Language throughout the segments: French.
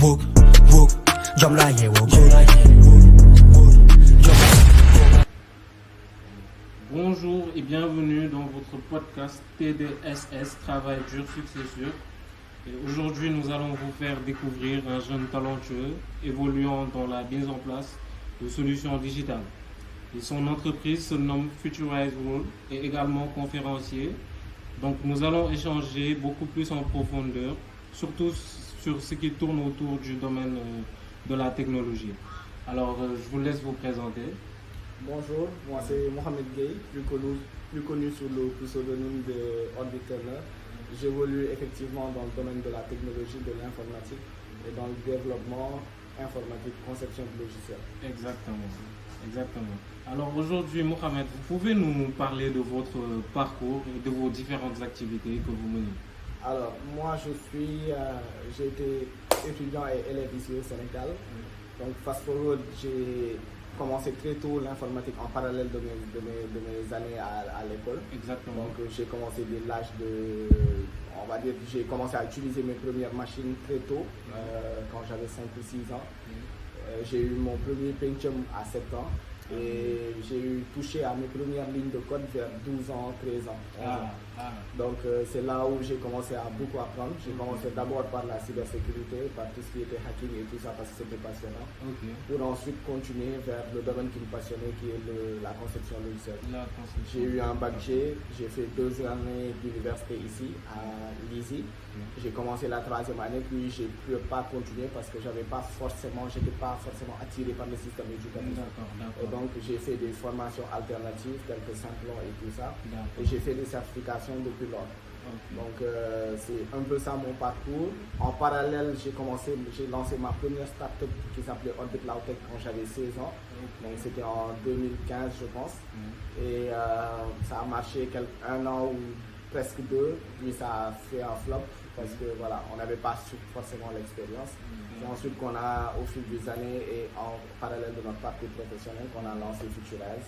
Wook, wook, jump like yeah, wook. Bonjour et bienvenue dans votre podcast TDSS, Travail dur, succès sûr. Et aujourd'hui, nous allons vous faire découvrir un jeune talentueux évoluant dans la mise en place de solutions digitales. Et son entreprise se nomme Futurize World et également conférencier. Donc nous allons échanger beaucoup plus en profondeur, surtout sur ce qui tourne autour du domaine de la technologie. Alors je vous laisse vous présenter. Bonjour, moi c'est Mohamed Gueye, plus connu sous le pseudonyme de Orbit Turner. J'évolue effectivement dans le domaine de la technologie, de l'informatique et dans le développement informatique, conception de logiciels. Exactement. Alors aujourd'hui, Mohamed, vous pouvez nous parler de votre parcours et de vos différentes activités que vous menez? Alors, moi j'ai été étudiant et élève ici au Sénégal. Donc, fast forward, j'ai commencé très tôt l'informatique en parallèle de mes années à l'école. Exactement. Donc, j'ai commencé dès l'âge j'ai commencé à utiliser mes premières machines très tôt, quand j'avais 5 ou 6 ans. J'ai eu mon premier Pentium à 7 ans et j'ai touché à mes premières lignes de code vers 12 ans, 13 ans, 11 ans. Donc c'est là où j'ai commencé à beaucoup apprendre. J'ai commencé d'abord par la cybersécurité, par tout ce qui était hacking et tout ça parce que c'était passionnant. Pour ensuite continuer vers le domaine qui me passionnait qui est la conception logicielle. J'ai eu un bac G, j'ai fait 2 années d'université ici à l'ISI. J'ai commencé la 3e année puis j'ai pu pas continuer parce que j'étais pas forcément attiré par le système éducatif. Et donc j'ai fait des formations alternatives telles que Simplon et tout ça. Et j'ai fait des certifications depuis lors. Donc c'est un peu ça mon parcours. En parallèle, j'ai lancé ma première start-up qui s'appelait Orbit Loudtech quand j'avais 16 ans. Donc c'était en 2015 je pense. Et ça a marché un an ou presque 2, puis ça a fait un flop parce que voilà, on n'avait pas forcément l'expérience. C'est ensuite qu'on a, au fil des années et en parallèle de notre parcours professionnel, qu'on a lancé Futurize.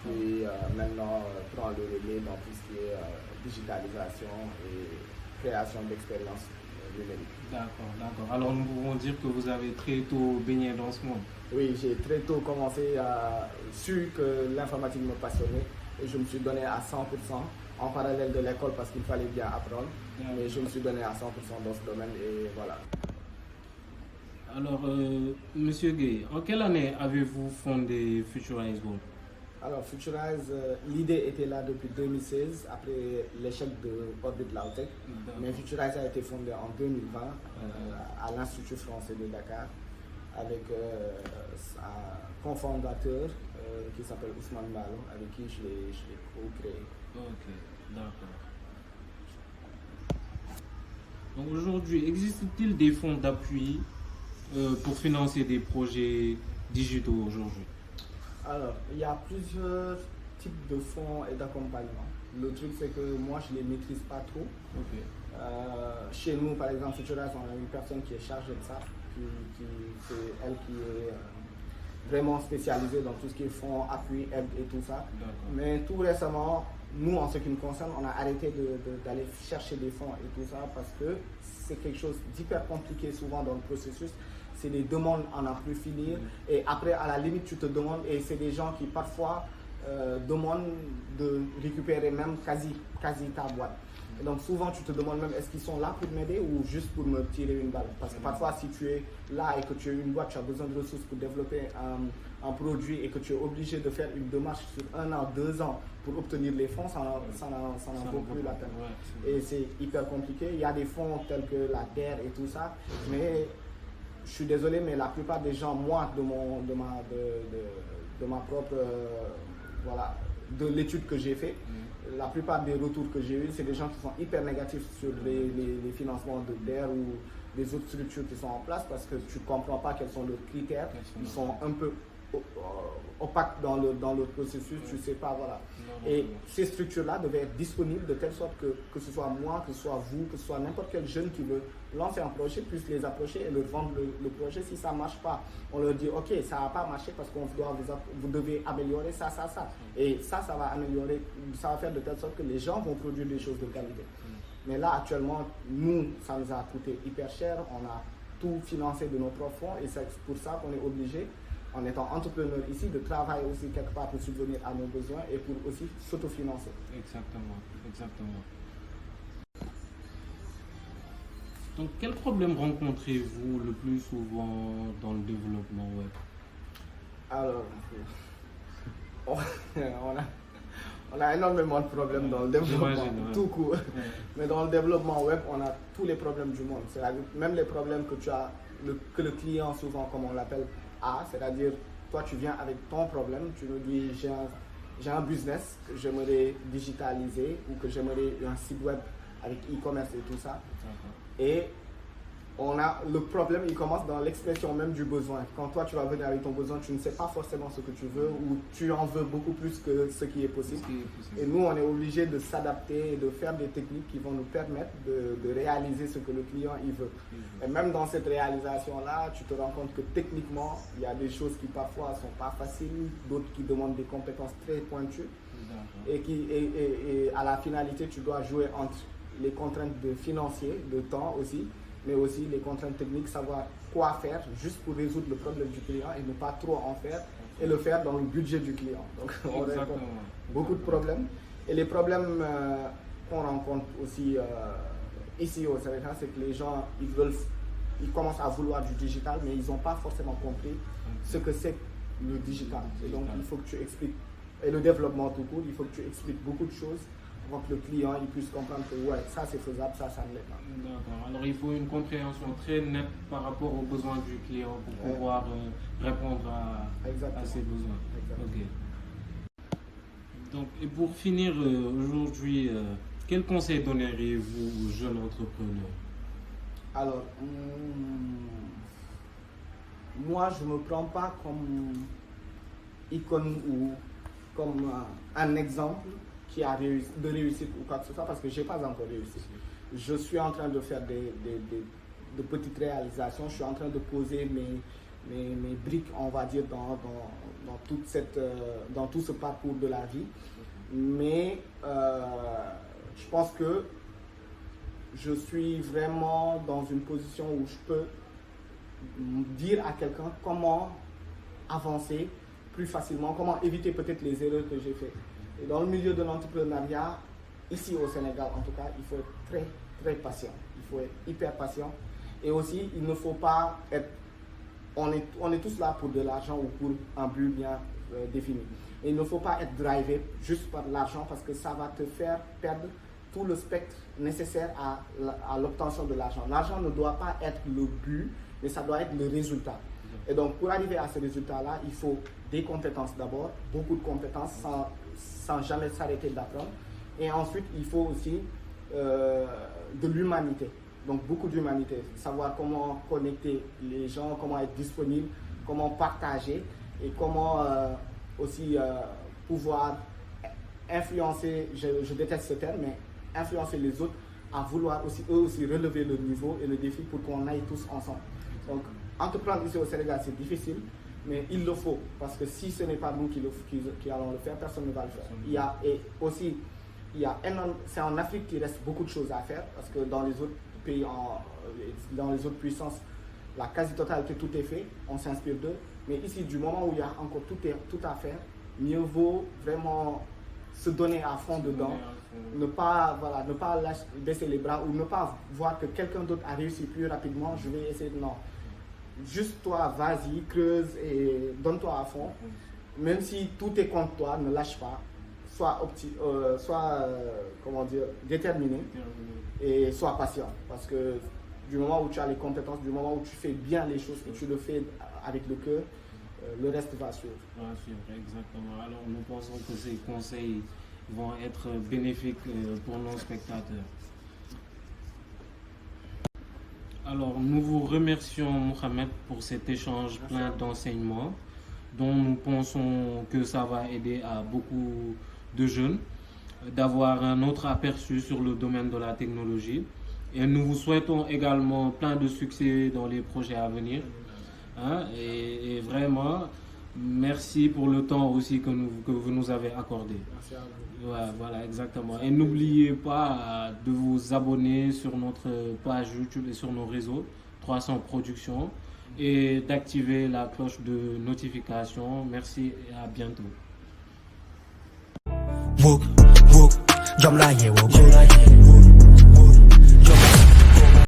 Puis maintenant, prend le relais dans tout ce qui est digitalisation et création d'expériences numériques. D'accord. Alors nous pouvons dire que vous avez très tôt baigné dans ce monde. Oui, j'ai très tôt commencé à su que l'informatique me passionnait et je me suis donné à 100% en parallèle de l'école parce qu'il fallait bien apprendre. Mais je me suis donné à 100% dans ce domaine et voilà. Alors, Monsieur Gueye, en quelle année avez-vous fondé Futurize World? Alors, Futurize, l'idée était là depuis 2016, après l'échec de Orbit Loudtech. Mais Futurize a été fondé en 2020 à l'Institut français de Dakar avec un cofondateur qui s'appelle Ousmane Malo, avec qui je l'ai co-créé. Ok, d'accord. Donc aujourd'hui, existe-t-il des fonds d'appui pour financer des projets digitaux aujourd'hui? Alors, il y a plusieurs types de fonds et d'accompagnement. Le truc, c'est que moi, je ne les maîtrise pas trop. Chez nous, par exemple, Futurize, on a une personne qui est chargée de ça, c'est elle qui est vraiment spécialisée dans tout ce qui est fonds, appui, aide et tout ça. Mais tout récemment, nous, en ce qui nous concerne, on a arrêté d'aller chercher des fonds et tout ça parce que c'est quelque chose d'hyper compliqué souvent dans le processus. C'est des demandes à n'en plus finir et après, à la limite, tu te demandes, et c'est des gens qui parfois demandent de récupérer même quasi ta boîte. Et donc souvent, tu te demandes même est-ce qu'ils sont là pour m'aider ou juste pour me tirer une balle. Parce que parfois, si tu es là et que tu as une boîte, tu as besoin de ressources pour développer un produit et que tu es obligé de faire une démarche sur 1 an, 2 ans pour obtenir les fonds, ça n'en vaut plus la peine. Et c'est hyper compliqué. Il y a des fonds tels que la DER et tout ça, mais je suis désolé, mais la plupart des gens, moi, de ma propre, de l'étude que j'ai fait, la plupart des retours que j'ai eu, c'est des gens qui sont hyper négatifs sur les financements de DER ou des autres structures qui sont en place parce que tu ne comprends pas quels sont leurs critères, ils sont un peu opaques dans le processus, tu ne sais pas, voilà. Et ces structures-là devaient être disponibles de telle sorte que ce soit moi, que ce soit vous, que ce soit n'importe quel jeune qui veut lancer un projet, puisse les approcher et leur vendre le projet. Si ça ne marche pas, on leur dit ok, ça n'a pas marché parce qu'on doit vous devez améliorer ça. Et ça va améliorer, ça va faire de telle sorte que les gens vont produire des choses de qualité. Mais là, actuellement, nous, ça nous a coûté hyper cher. On a tout financer de nos propres fonds et c'est pour ça qu'on est obligé, en étant entrepreneur ici, de travailler aussi quelque part pour subvenir à nos besoins et pour aussi s'autofinancer. Exactement, exactement. Donc, quel problème rencontrez-vous le plus souvent dans le développement web? Alors, on a énormément de problèmes dans le développement, tout court. Ouais. Mais dans le développement web, on a tous les problèmes du monde. C'est-à-dire même les problèmes que que le client, souvent, comme on l'appelle, a. C'est-à-dire, toi, tu viens avec ton problème, tu nous dis, j'ai un business que j'aimerais digitaliser ou que j'aimerais un site web avec e-commerce et tout ça. Et le problème, il commence dans l'expression même du besoin. Quand toi, tu vas venir avec ton besoin, tu ne sais pas forcément ce que tu veux ou tu en veux beaucoup plus que ce qui est possible. Et nous, on est obligé de s'adapter et de faire des techniques qui vont nous permettre de réaliser ce que le client il veut. Et même dans cette réalisation-là, tu te rends compte que techniquement, il y a des choses qui parfois ne sont pas faciles, d'autres qui demandent des compétences très pointues. Et à la finalité, tu dois jouer entre les contraintes financières, de temps aussi, mais aussi les contraintes techniques, savoir quoi faire juste pour résoudre le problème du client et ne pas trop en faire et le faire dans le budget du client. Donc on rencontre beaucoup de problèmes. Et les problèmes qu'on rencontre aussi ici au Sénégal, c'est que les gens, ils commencent à vouloir du digital, mais ils n'ont pas forcément compris ce que c'est le digital. Et donc il faut que tu expliques, et le développement tout court, il faut que tu expliques beaucoup de choses pour que le client il puisse comprendre que ouais, ça c'est faisable, ça ne l'est pas. D'accord. Alors il faut une compréhension très nette par rapport aux besoins du client pour pouvoir répondre à ses besoins. Okay. Donc, et pour finir aujourd'hui, quel conseil donneriez-vous aux jeunes entrepreneurs? Alors, moi je ne me prends pas comme icône ou comme un exemple qui a de réussite ou quoi que ce soit parce que je n'ai pas encore réussi. Je suis en train de faire de petites réalisations, je suis en train de poser mes briques, on va dire, dans tout ce parcours de la vie. Mais je pense que je suis vraiment dans une position où je peux dire à quelqu'un comment avancer plus facilement, comment éviter peut-être les erreurs que j'ai faites. Et dans le milieu de l'entrepreneuriat, ici au Sénégal en tout cas, il faut être très très patient. Il faut être hyper patient. Et aussi, il ne faut pas être... On est tous là pour de l'argent ou pour un but bien défini. Et il ne faut pas être drivé juste par l'argent parce que ça va te faire perdre tout le spectre nécessaire à l'obtention de l'argent. L'argent ne doit pas être le but, mais ça doit être le résultat. Et donc, pour arriver à ce résultat-là, il faut des compétences d'abord, beaucoup de compétences sans jamais s'arrêter d'apprendre. Et ensuite, il faut aussi de l'humanité. Donc, beaucoup d'humanité. Savoir comment connecter les gens, comment être disponible, comment partager et comment aussi pouvoir influencer, je déteste ce terme, mais influencer les autres à vouloir aussi, eux aussi, relever le niveau et le défi pour qu'on aille tous ensemble. Donc, entreprendre ici au Sénégal, c'est difficile, mais il le faut, parce que si ce n'est pas nous qui allons le faire, personne ne va le faire. C'est en Afrique qu'il reste beaucoup de choses à faire, parce que dans les autres pays, dans les autres puissances, la quasi-totalité, tout est fait, on s'inspire d'eux. Mais ici, du moment où il y a encore tout à faire, mieux vaut vraiment se donner à fond dedans, ne pas baisser les bras ou ne pas voir que quelqu'un d'autre a réussi plus rapidement, je vais essayer de... Non. Juste toi, vas-y, creuse et donne-toi à fond. Même si tout est contre toi, ne lâche pas. Sois déterminé et sois patient. Parce que du moment où tu as les compétences, du moment où tu fais bien les choses et tu le fais avec le cœur, le reste va suivre. Va suivre, exactement. Alors nous pensons que ces conseils vont être bénéfiques pour nos spectateurs. Alors, nous vous remercions, Mohamed, pour cet échange plein d'enseignements dont nous pensons que ça va aider à beaucoup de jeunes d'avoir un autre aperçu sur le domaine de la technologie. Et nous vous souhaitons également plein de succès dans les projets à venir. Et vraiment, merci pour le temps aussi que vous nous avez accordé. Merci à vous. Ouais, voilà, exactement. Et n'oubliez pas de vous abonner sur notre page YouTube et sur nos réseaux. 300 Productions et d'activer la cloche de notification. Merci et à bientôt. Woke, woke, jam la ye woke.